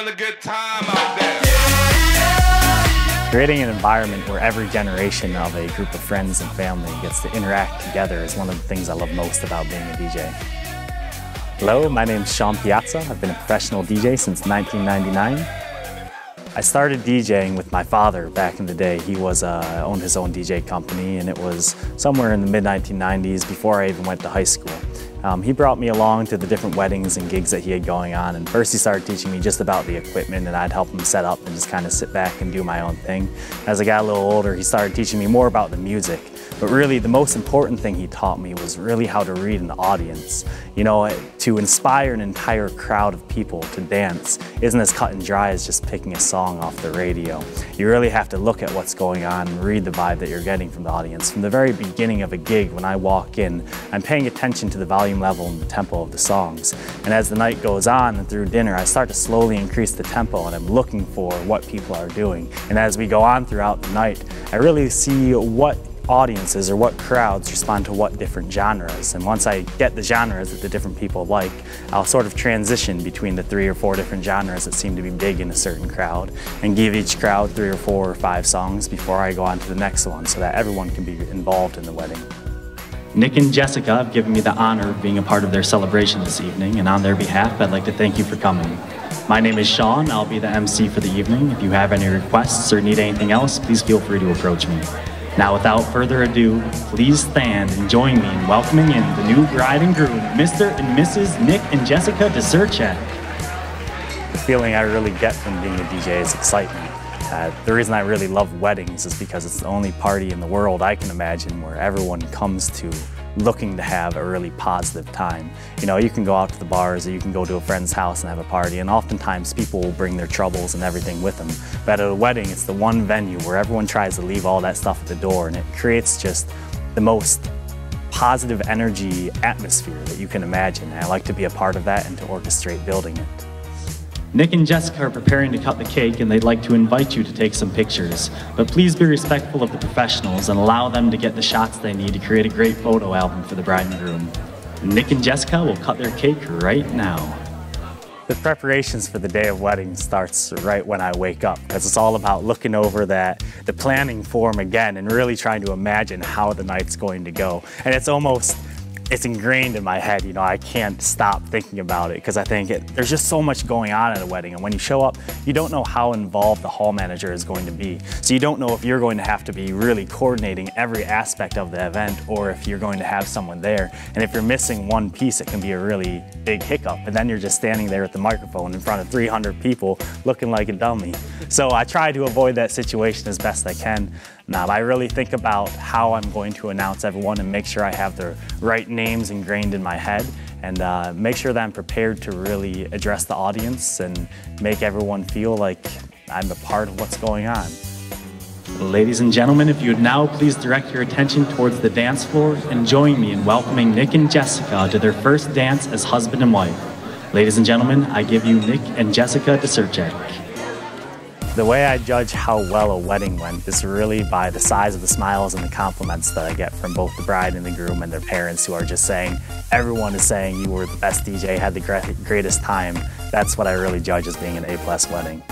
having a good time out there. Creating an environment where every generation of a group of friends and family gets to interact together is one of the things I love most about being a DJ. Hello, my name is Shaun Piazza. I've been a professional DJ since 1999. I started DJing with my father back in the day. He owned his own DJ company, and it was somewhere in the mid-1990s before I even went to high school. He brought me along to the different weddings and gigs that he had going on, and first he started teaching me just about the equipment, and I'd help him set up and just kind of sit back and do my own thing. As I got a little older, he started teaching me more about the music, but really the most important thing he taught me was really how to read an audience. You know, to inspire an entire crowd of people to dance isn't as cut and dry as just picking a song off the radio. You really have to look at what's going on and read the vibe that you're getting from the audience. From the very beginning of a gig, when I walk in, I'm paying attention to the volume level and the tempo of the songs. And as the night goes on and through dinner, I start to slowly increase the tempo, and I'm looking for what people are doing. And as we go on throughout the night, I really see what audiences or what crowds respond to what different genres. And once I get the genres that the different people like, I'll sort of transition between the 3 or 4 different genres that seem to be big in a certain crowd and give each crowd 3 or 4 or 5 songs before I go on to the next one so that everyone can be involved in the wedding. Nick and Jessica have given me the honor of being a part of their celebration this evening, and on their behalf, I'd like to thank you for coming. My name is Shaun. I'll be the MC for the evening. If you have any requests or need anything else, please feel free to approach me. Now, without further ado, please stand and join me in welcoming in the new bride and groom, Mr. and Mrs. Nick and Jessica Deserchek. The feeling I really get from being a DJ is excitement. The reason I really love weddings is because it's the only party in the world I can imagine where everyone comes to looking to have a really positive time. You know, you can go out to the bars or you can go to a friend's house and have a party, and oftentimes people will bring their troubles and everything with them. But at a wedding, it's the one venue where everyone tries to leave all that stuff at the door, and it creates just the most positive energy atmosphere that you can imagine. And I like to be a part of that and to orchestrate building it. Nick and Jessica are preparing to cut the cake, and they'd like to invite you to take some pictures. But please be respectful of the professionals and allow them to get the shots they need to create a great photo album for the bride and groom. Nick and Jessica will cut their cake right now. The preparations for the day of wedding starts right when I wake up, because it's all about looking over the planning form again and really trying to imagine how the night's going to go. And it's ingrained in my head, you know, I can't stop thinking about it because I think there's just so much going on at a wedding, and when you show up, you don't know how involved the hall manager is going to be. So you don't know if you're going to have to be really coordinating every aspect of the event or if you're going to have someone there. And if you're missing one piece, it can be a really big hiccup, and then you're just standing there at the microphone in front of 300 people looking like a dummy. So I try to avoid that situation as best I can. Now, I really think about how I'm going to announce everyone and make sure I have the right names ingrained in my head, and make sure that I'm prepared to really address the audience and make everyone feel like I'm a part of what's going on. Ladies and gentlemen, if you would now please direct your attention towards the dance floor and join me in welcoming Nick and Jessica to their first dance as husband and wife. Ladies and gentlemen, I give you Nick and Jessica Deserchek. The way I judge how well a wedding went is really by the size of the smiles and the compliments that I get from both the bride and the groom and their parents, who are just saying, everyone is saying you were the best DJ, had the greatest time. That's what I really judge as being an A+ wedding.